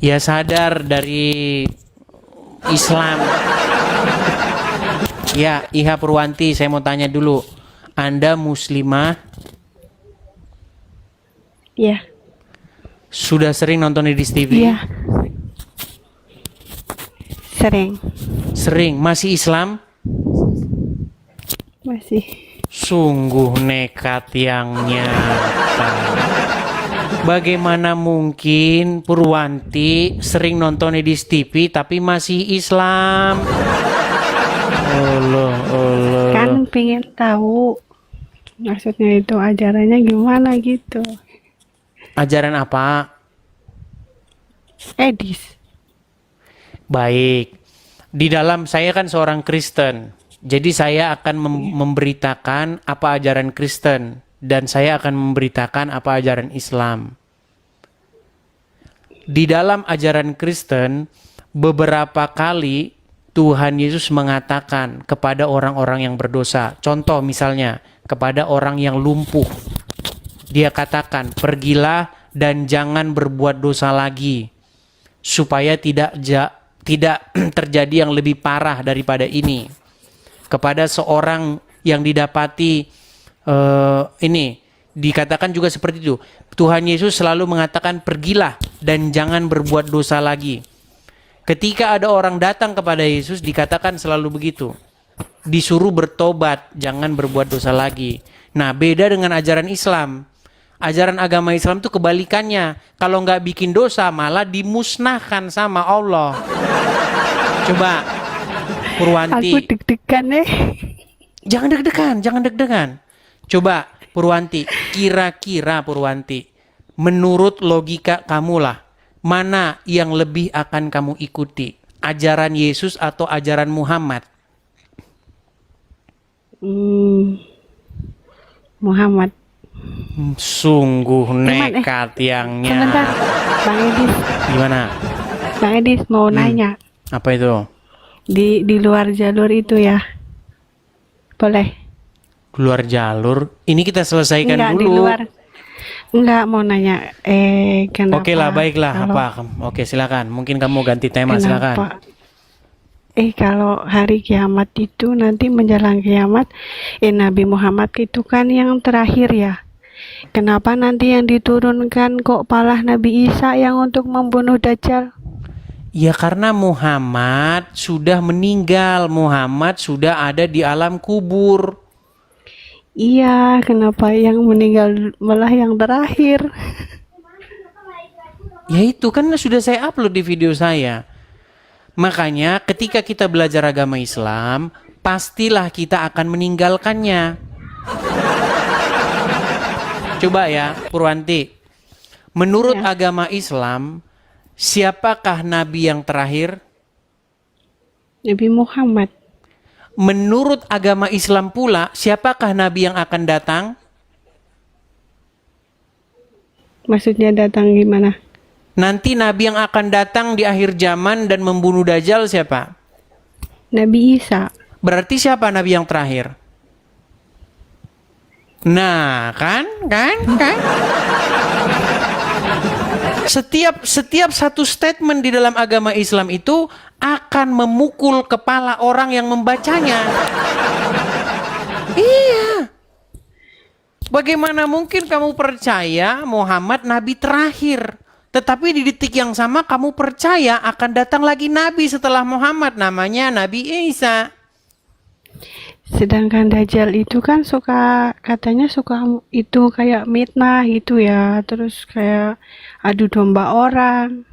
Ya sadar dari Islam. Ya, Iha Purwanti, saya mau tanya dulu. Anda muslimah? Iya. Sudah sering nonton Idris TV? Iya. Sering. Sering. Masih Islam? Masih. Sungguh nekat yang nyata. Bagaimana mungkin Purwanti sering nonton Idris TV tapi masih Islam? Allah, Allah. Kan pengen tahu maksudnya itu ajarannya gimana gitu. Ajaran apa? Edis. Baik. Di dalam saya kan seorang Kristen. Jadi saya akan memberitakan apa ajaran Kristen dan saya akan memberitakan apa ajaran Islam. Di dalam ajaran Kristen beberapa kali Tuhan Yesus mengatakan kepada orang-orang yang berdosa. Contoh misalnya kepada orang yang lumpuh. Dia katakan, "Pergilah dan jangan berbuat dosa lagi supaya tidak terjadi yang lebih parah daripada ini." Kepada seorang yang didapati ini dikatakan juga seperti itu. Tuhan Yesus selalu mengatakan, "Pergilah dan jangan berbuat dosa lagi." Ketika ada orang datang kepada Yesus, dikatakan selalu begitu. Disuruh bertobat, jangan berbuat dosa lagi. Nah, beda dengan ajaran Islam. Ajaran agama Islam itu kebalikannya. Kalau nggak bikin dosa, malah dimusnahkan sama Allah. Coba, Purwanti. Aku deg-degan Jangan deg-degan, jangan deg-degan. Coba, Purwanti, kira-kira Purwanti, menurut logika kamulah, mana yang lebih akan kamu ikuti? Ajaran Yesus atau ajaran Muhammad? Muhammad. Sungguh nekat yang Sebentar, Bang Edis. Gimana? Bang Edis mau nanya. Apa itu? Di luar jalur itu ya. Boleh? Luar jalur? Ini kita selesaikan Enggak, dulu. di luar. Enggak mau nanya. Kenapa? Oke lah, baiklah. Kalau, Apa? Oke, silakan. Mungkin kamu ganti tema, silakan. kenapa? Kalau hari kiamat itu nanti menjelang kiamat, Nabi Muhammad itu kan yang terakhir ya. Kenapa nanti yang diturunkan kok malah Nabi Isa yang untuk membunuh Dajjal? Ya karena Muhammad sudah meninggal. Muhammad sudah ada di alam kubur. Iya, kenapa yang meninggal malah yang terakhir? Ya itu kan sudah saya upload di video saya. Makanya ketika kita belajar agama Islam, pastilah kita akan meninggalkannya. Coba ya, Purwanti. Menurut agama Islam, siapakah nabi yang terakhir? Nabi Muhammad. Menurut agama Islam pula, siapakah nabi yang akan datang? Maksudnya datang gimana? Nanti nabi yang akan datang di akhir zaman dan membunuh Dajjal siapa? Nabi Isa. Berarti siapa nabi yang terakhir? Nah, kan? Setiap satu statement di dalam agama Islam itu akan memukul kepala orang yang membacanya. Iya. Bagaimana mungkin kamu percaya Muhammad nabi terakhir? Tetapi di detik yang sama kamu percaya akan datang lagi nabi setelah Muhammad, namanya Nabi Isa. Sedangkan Dajjal itu kan katanya suka itu kayak mitnah gitu ya, terus kayak adu domba orang.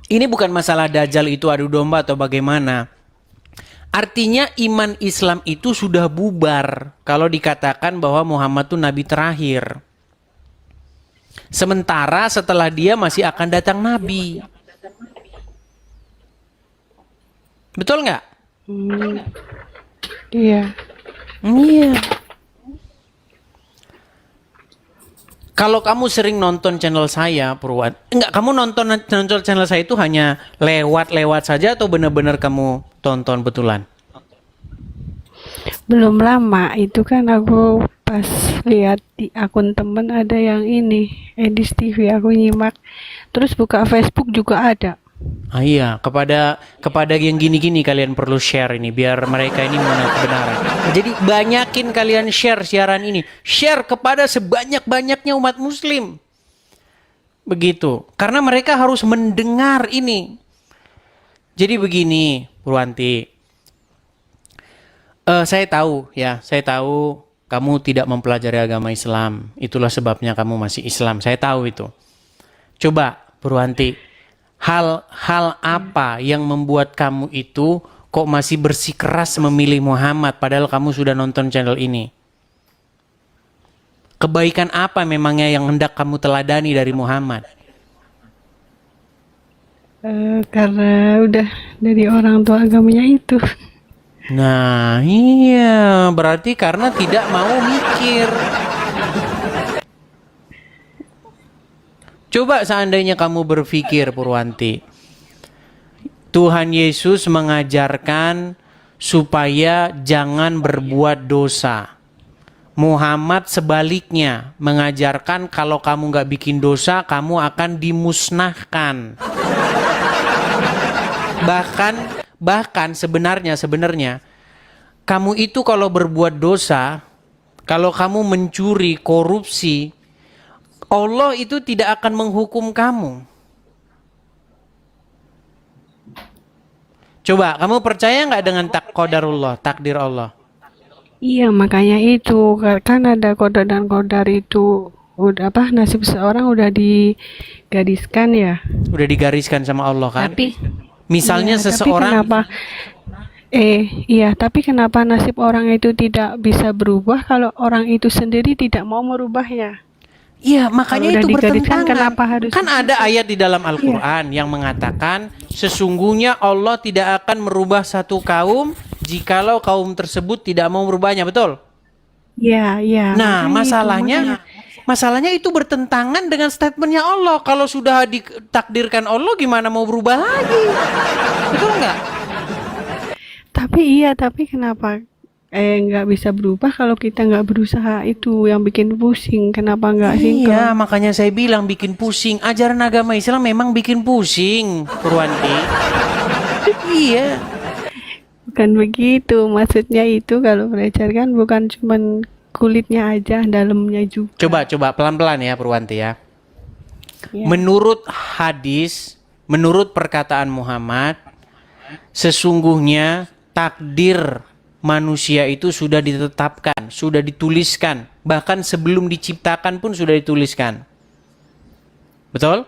Ini bukan masalah Dajjal itu adu domba atau bagaimana. Artinya iman Islam itu sudah bubar kalau dikatakan bahwa Muhammad itu nabi terakhir. Sementara setelah dia masih akan datang nabi. Betul nggak? Iya. Iya. Kalau kamu sering nonton channel saya, Purwan, enggak, kamu nonton channel saya itu hanya lewat-lewat saja atau benar-benar kamu tonton betulan? Belum lama itu kan aku pas lihat di akun temen ada yang ini, Edis TV, aku nyimak. Terus buka Facebook juga ada. Iya, kepada yang gini-gini kalian perlu share ini biar mereka ini mengenal kebenaran. Jadi banyakin kalian share siaran ini. Share kepada sebanyak-banyaknya umat muslim. Begitu. Karena mereka harus mendengar ini. Jadi begini, Purwanti. Saya tahu kamu tidak mempelajari agama Islam. Itulah sebabnya kamu masih Islam. Saya tahu itu. Coba, Purwanti. Hal apa yang membuat kamu itu kok masih bersikeras memilih Muhammad padahal kamu sudah nonton channel ini? Kebaikan apa memangnya yang hendak kamu teladani dari Muhammad? Karena udah dari orang tua agamanya itu. Nah, iya, berarti karena tidak mau mikir. Coba seandainya kamu berpikir, Purwanti, Tuhan Yesus mengajarkan supaya jangan berbuat dosa. Muhammad sebaliknya mengajarkan kalau kamu nggak bikin dosa, kamu akan dimusnahkan. Bahkan sebenarnya kamu itu kalau berbuat dosa, kalau kamu mencuri, korupsi, Allah itu tidak akan menghukum kamu. Coba, kamu percaya nggak dengan qadarullah, takdir Allah? Iya, makanya itu kan ada qadar dan qadar itu udah apa, nasib seorang udah digariskan ya. Udah digariskan sama Allah kan? Tapi Misalnya iya, seseorang, tapi kenapa nasib orang itu tidak bisa berubah kalau orang itu sendiri tidak mau merubahnya? iya, makanya Kalau itu udah digariskan, bertentangan. kenapa harus Kan ada ayat di dalam Al-Quran yang mengatakan sesungguhnya Allah tidak akan merubah satu kaum jikalau kaum tersebut tidak mau merubahnya, betul? Iya, iya. Nah, makanya masalahnya itu bertentangan dengan statementnya Allah. Kalau sudah ditakdirkan Allah, gimana mau berubah lagi? Betul nggak? tapi kenapa nggak bisa berubah kalau kita nggak berusaha, itu yang bikin pusing. Kenapa nggak sinkron? Iya, makanya saya bilang bikin pusing. Ajaran agama Islam memang bikin pusing, Purwanti. Iya. Bukan begitu, maksudnya itu kalau belajar kan bukan cuman kulitnya aja, dalamnya juga. Coba pelan-pelan ya, Purwanti ya. Ya. Menurut hadis, menurut perkataan Muhammad, sesungguhnya takdir manusia itu sudah ditetapkan, sudah dituliskan, bahkan sebelum diciptakan pun sudah dituliskan. Betul?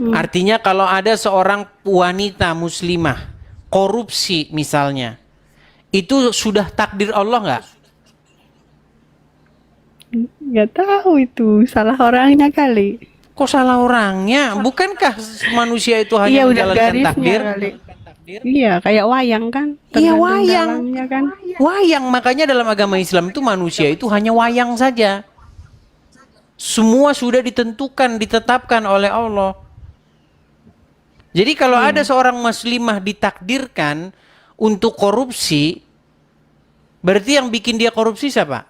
Artinya kalau ada seorang wanita muslimah korupsi misalnya, itu sudah takdir Allah nggak? Nggak tahu, itu salah orangnya kali. Kok salah orangnya? Bukankah manusia itu hanya Iya, udah menjalankan garisnya takdir? kali. Iya, kayak wayang kan. Iya, Tergantung wayang. dalamnya kan. Wayang, makanya dalam agama Islam itu manusia itu hanya wayang saja. Semua sudah ditentukan, ditetapkan oleh Allah. Jadi kalau ada seorang muslimah ditakdirkan untuk korupsi, berarti yang bikin dia korupsi siapa?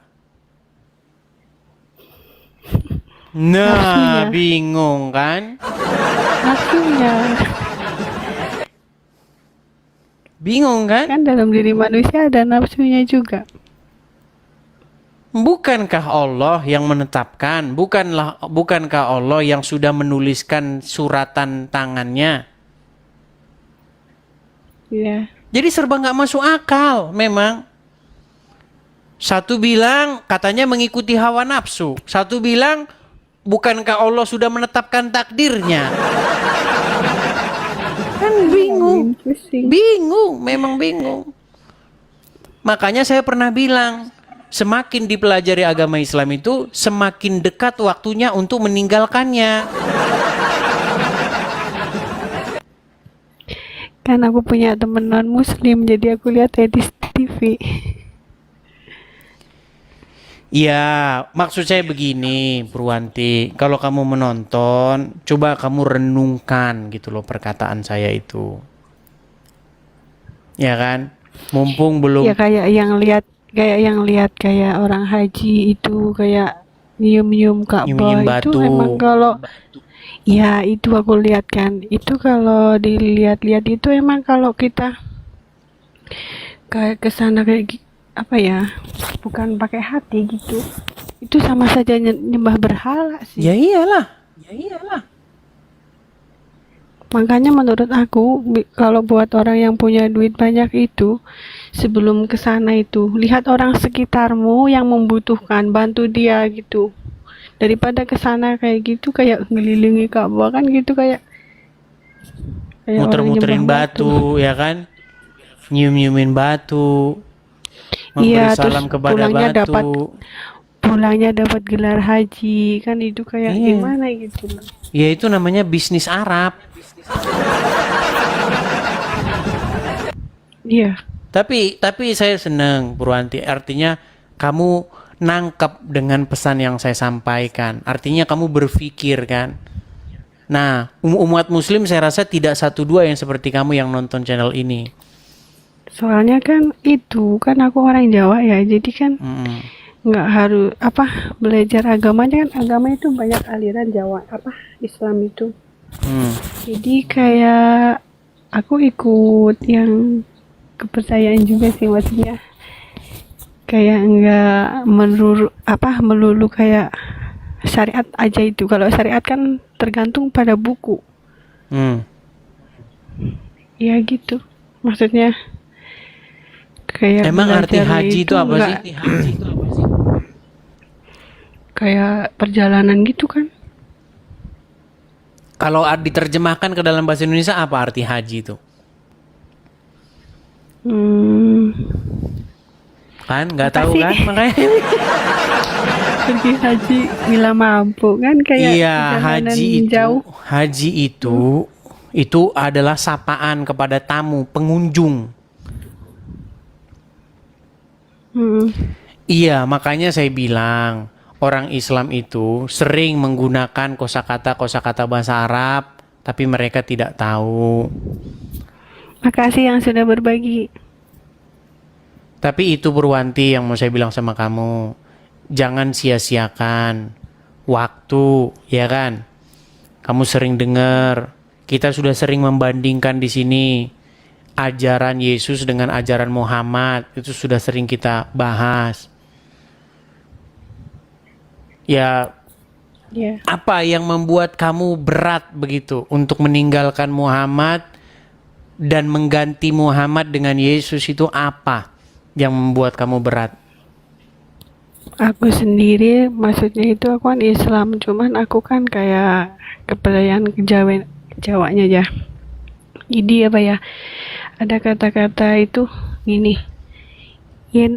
Nah, Nafsunya. bingung kan? Nafsunya Bingung kan? kan, dalam diri manusia ada nafsunya juga. Bukankah Allah yang menetapkan? Bukankah Allah yang sudah menuliskan suratan tangannya? Iya. Jadi serba nggak masuk akal memang. Satu bilang katanya mengikuti hawa nafsu. Satu bilang bukankah Allah sudah menetapkan takdirnya? Kan bingung. Pusing. Bingung, memang bingung. Makanya saya pernah bilang, semakin dipelajari agama Islam itu, semakin dekat waktunya untuk meninggalkannya. Kan aku punya temen non muslim, jadi aku lihat Edis TV. Ya, maksud saya begini, Purwanti. Kalau kamu menonton, coba kamu renungkan gitu loh perkataan saya itu. Ya kan? Mumpung belum Ya kayak yang lihat kayak yang lihat kayak orang haji itu kayak nyium-nyium Ka'bah Nyium-nyium itu batu. emang kalau ya itu aku lihat kan itu kalau dilihat-lihat itu emang kalau kita kayak kesana apa ya bukan pakai hati gitu itu sama saja nyembah berhala sih. Ya iyalah. Ya iyalah. Makanya menurut aku kalau buat orang yang punya duit banyak itu sebelum ke sana itu lihat orang sekitarmu yang membutuhkan bantu dia gitu daripada ke sana kayak gitu kayak ngelilingi Ka'bah kan gitu kayak orang Muter-muterin nyembah batu, ya kan? Nyium-nyiumin batu. Memberi iya terus salam kepada pulangnya dapat gelar haji kan itu kayak Iya. gimana gitu loh. Ya itu namanya bisnis Arab. Iya. Tapi saya senang Purwanti, artinya kamu nangkep dengan pesan yang saya sampaikan. Artinya kamu berpikir kan. Nah, umat muslim saya rasa tidak satu dua yang seperti kamu yang nonton channel ini. Soalnya kan itu kan aku orang Jawa ya, jadi kan Mm-mm. nggak harus apa belajar agamanya kan agama itu banyak aliran Jawa apa Islam itu. Hmm. Jadi kayak aku ikut yang kepercayaan juga sih maksudnya. Kayak nggak melulu kayak syariat aja itu. Kalau syariat kan tergantung pada buku. Hmm. Ya gitu. Maksudnya kayak Emang arti belajarnya haji itu apa sih? kayak perjalanan gitu kan. Kalau diterjemahkan ke dalam bahasa Indonesia apa arti haji itu? Kan nggak Apa tahu sih? kan makanya. Pergi haji bila mampu kan kayak Iya, perjalanan haji itu, jauh. haji itu adalah sapaan kepada tamu, pengunjung. Iya, makanya saya bilang orang Islam itu sering menggunakan kosakata bahasa Arab, tapi mereka tidak tahu. Makasih yang sudah berbagi. Tapi itu Purwanti yang mau saya bilang sama kamu. Jangan sia-siakan waktu, ya kan? Kamu sering dengar, kita sudah sering membandingkan di sini ajaran Yesus dengan ajaran Muhammad. Itu sudah sering kita bahas. Ya, apa yang membuat kamu berat begitu untuk meninggalkan Muhammad dan mengganti Muhammad dengan Yesus itu apa yang membuat kamu berat? Aku sendiri maksudnya itu aku kan Islam, cuman aku kan kayak kepercayaan Jawanya ya. Jadi apa ya? Ada kata-kata itu gini.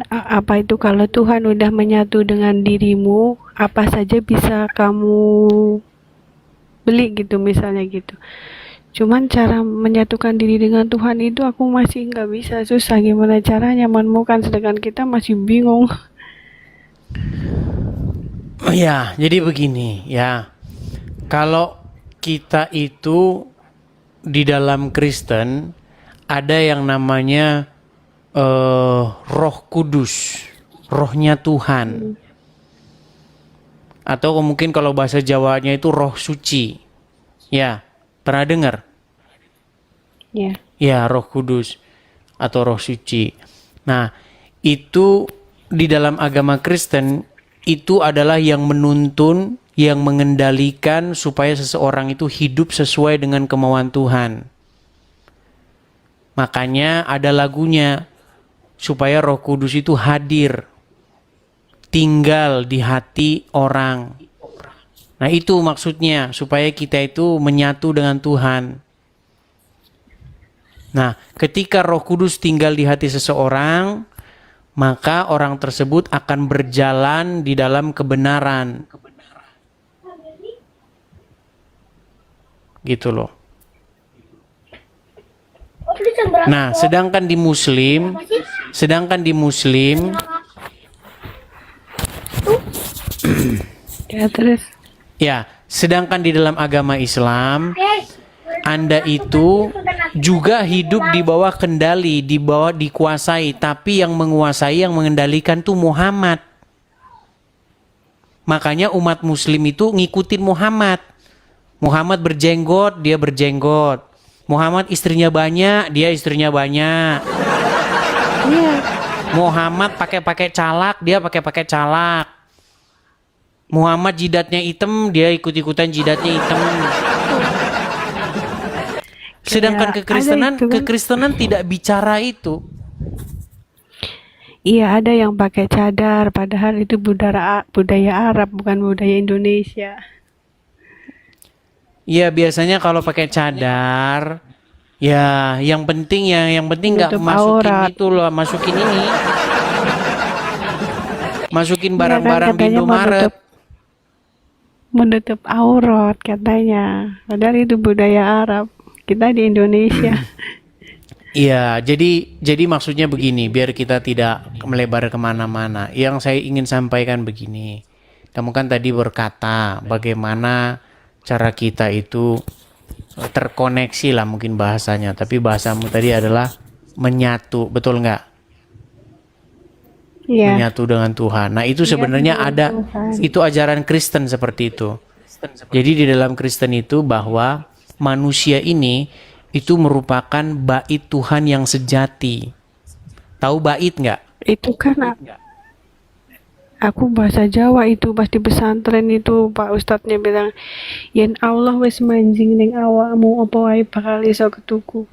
Apa itu kalau Tuhan udah menyatu dengan dirimu, apa saja bisa kamu beli gitu misalnya gitu. Cuman cara menyatukan diri dengan Tuhan itu aku masih nggak bisa, susah gimana caranya menemukan sedangkan kita masih bingung. Ya, jadi begini ya. Kalau kita itu di dalam Kristen ada yang namanya Roh Kudus, rohnya Tuhan. Atau mungkin kalau bahasa Jawanya itu Roh Suci. Ya, pernah dengar? Ya. Ya, Roh Kudus atau Roh Suci. Nah, itu di dalam agama Kristen itu adalah yang menuntun, yang mengendalikan supaya seseorang itu hidup sesuai dengan kemauan Tuhan. Makanya ada lagunya supaya Roh Kudus itu hadir, tinggal di hati orang. Nah, itu maksudnya supaya kita itu menyatu dengan Tuhan. Nah, ketika Roh Kudus tinggal di hati seseorang, maka orang tersebut akan berjalan di dalam kebenaran. Gitu loh. Nah, sedangkan di Muslim Ya terus. ya, sedangkan di dalam agama Islam Anda itu juga hidup di bawah kendali, di bawah dikuasai, tapi yang menguasai, yang mengendalikan tuh Muhammad. Makanya umat muslim itu ngikutin Muhammad. Muhammad berjenggot, dia berjenggot. Muhammad istrinya banyak, dia istrinya banyak. Iya. Muhammad pakai calak, dia pakai calak. Muhammad jidatnya hitam, dia ikut-ikutan jidatnya hitam. Sedangkan Kayak kekristenan, ada itu kan. kekristenan tidak bicara itu. Iya, ada yang pakai cadar, padahal itu budaya Arab, bukan budaya Indonesia. Iya, biasanya kalau pakai cadar, ya yang penting nggak Tutup masukin aurat. itu loh, masukin ini. Masukin Iya kan, barang-barang di katanya Indomaret. menutup aurat katanya. Padahal itu budaya Arab. Kita di Indonesia. Iya, jadi maksudnya begini, biar kita tidak melebar kemana-mana. Yang saya ingin sampaikan begini, kamu kan tadi berkata bagaimana cara kita itu terkoneksi lah mungkin bahasanya, tapi bahasamu tadi adalah menyatu, betul nggak? Iya. Menyatu dengan Tuhan. Nah itu sebenarnya ada, itu ajaran Kristen seperti itu. Jadi di dalam Kristen itu bahwa manusia ini itu merupakan bait Tuhan yang sejati. Tahu bait nggak? Itu kan aku bahasa Jawa itu pas di pesantren itu Pak Ustadznya bilang, yen Allah wis manjing ning awakmu apa wae bakal iso ketuku.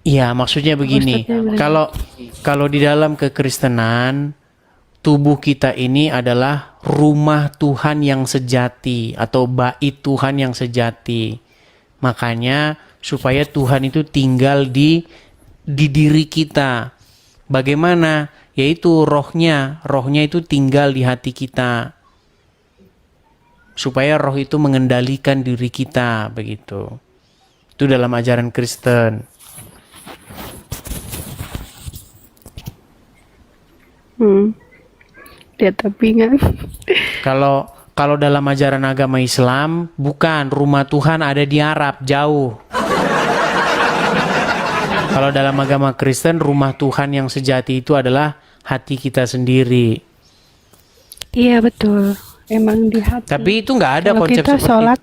Iya, maksudnya begini. Ustadznya bilang, Kalau di dalam kekristenan, tubuh kita ini adalah rumah Tuhan yang sejati atau bait Tuhan yang sejati. Makanya supaya Tuhan itu tinggal di diri kita. Bagaimana? Yaitu rohnya itu tinggal di hati kita. Supaya roh itu mengendalikan diri kita, begitu. Itu dalam ajaran Kristen. Ya tapi kan Kalau dalam ajaran agama Islam, bukan, rumah Tuhan ada di Arab, jauh. Kalau dalam agama Kristen, rumah Tuhan yang sejati itu adalah hati kita sendiri. iya betul, emang di hati. Tapi itu nggak ada Kalau konsep kita seperti sholat,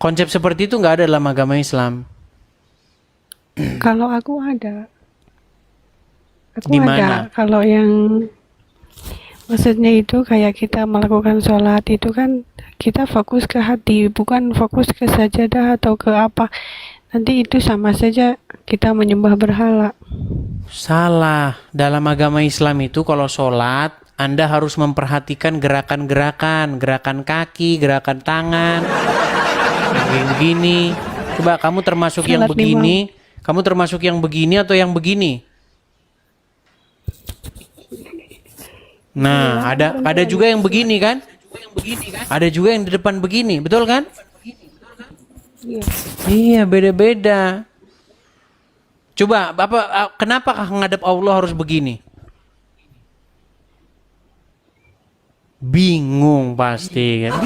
konsep seperti itu nggak ada dalam agama Islam. kalau aku ada. Di mana? Kalau yang maksudnya itu kayak kita melakukan sholat itu kan kita fokus ke hati, bukan fokus ke sajadah atau ke apa. Nanti itu sama saja kita menyembah berhala. Salah. Dalam agama Islam itu kalau sholat, Anda harus memperhatikan gerakan-gerakan, gerakan kaki, gerakan tangan, begini. Coba kamu termasuk yang Salat begini, kamu termasuk yang begini atau yang begini? Nah, ada juga yang begini kan? Ada juga yang di depan begini, betul kan? Iya. Iya, beda-beda. Coba, kenapa ngadep Allah harus begini? Bingung pasti kan?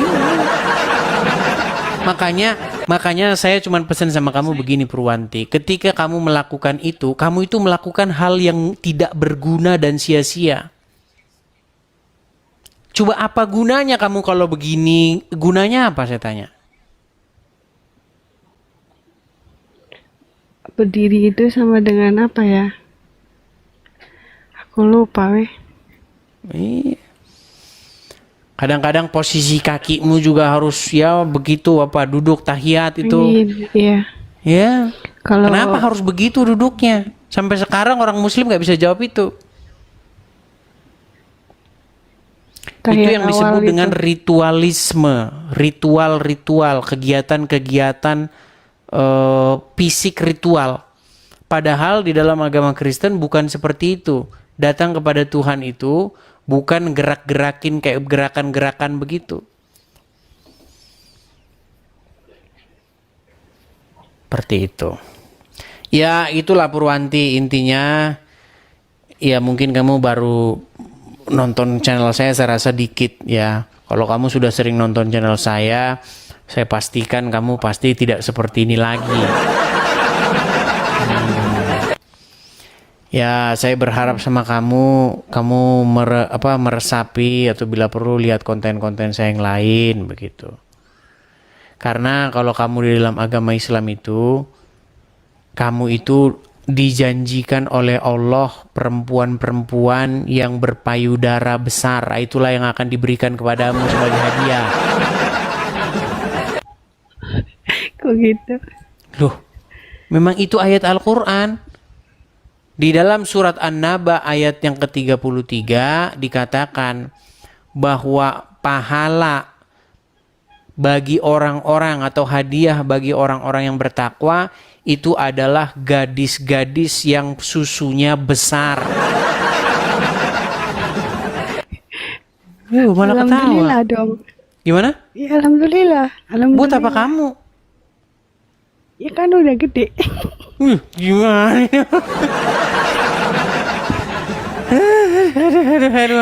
Makanya saya cuma pesan sama kamu begini Purwanti. Ketika kamu melakukan itu melakukan hal yang tidak berguna dan sia-sia. Coba apa gunanya kamu kalau begini? Gunanya apa saya tanya? Berdiri itu sama dengan apa ya? Aku lupa weh. Iya. Kadang-kadang posisi kakimu juga harus ya begitu duduk tahiyat itu. Iya. Ya. Kalau Kenapa harus begitu duduknya? Sampai sekarang orang muslim nggak bisa jawab itu. Itu tahiyat yang disebut awal dengan itu. ritualisme, ritual-ritual, kegiatan-kegiatan fisik ritual. Padahal di dalam agama Kristen bukan seperti itu. Datang kepada Tuhan itu bukan gerak-gerakin kayak gerakan-gerakan begitu. Seperti itu. Ya itulah Purwanti, intinya ya mungkin kamu baru nonton channel saya rasa dikit ya. Kalau kamu sudah sering nonton channel saya, Saya pastikan kamu pasti tidak seperti ini lagi. Ya, saya berharap sama kamu meresapi atau bila perlu lihat konten-konten saya yang lain begitu. Karena kalau kamu di dalam agama Islam itu, kamu itu dijanjikan oleh Allah perempuan-perempuan yang berpayudara besar. Itulah yang akan diberikan kepadamu sebagai hadiah. Kok gitu? Loh, memang itu ayat Al-Quran. Di dalam surat An-Naba ayat yang ke-33 dikatakan bahwa pahala bagi orang-orang atau hadiah bagi orang-orang yang bertakwa itu adalah gadis-gadis yang susunya besar. Malah Alhamdulillah ketawa. dong. Gimana? Ya alhamdulillah. Buat apa kamu? Ya kan udah gede. Gimana?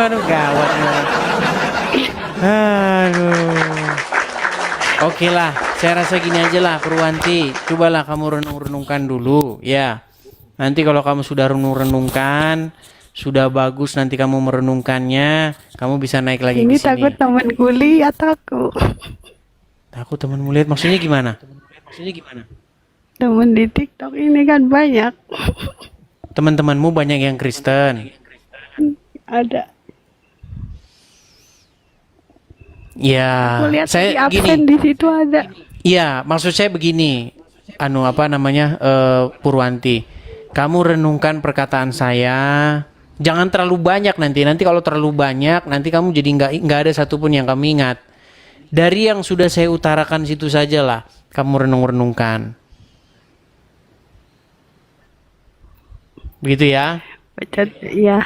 aduh, gawat. Aduh. Oke lah, saya rasa gini aja lah, Purwanti. Cobalah kamu renung-renungkan dulu, ya. Nanti kalau kamu sudah renung-renungkan, sudah bagus nanti kamu merenungkannya, kamu bisa naik lagi Ini ke sini. takut temanku lihat aku. Takut temanmu lihat, maksudnya gimana? Temen di TikTok ini kan banyak. Teman-temanmu banyak yang Kristen. Ada. Ya, Aku lihat di saya absen gini. di situ ada. Iya, maksud saya begini. Purwanti. Kamu renungkan perkataan saya. Jangan terlalu banyak nanti. Nanti kalau terlalu banyak, nanti kamu jadi nggak ada satupun yang kamu ingat. Dari yang sudah saya utarakan situ sajalah. Kamu renung-renungkan. Begitu ya? Baca, ya.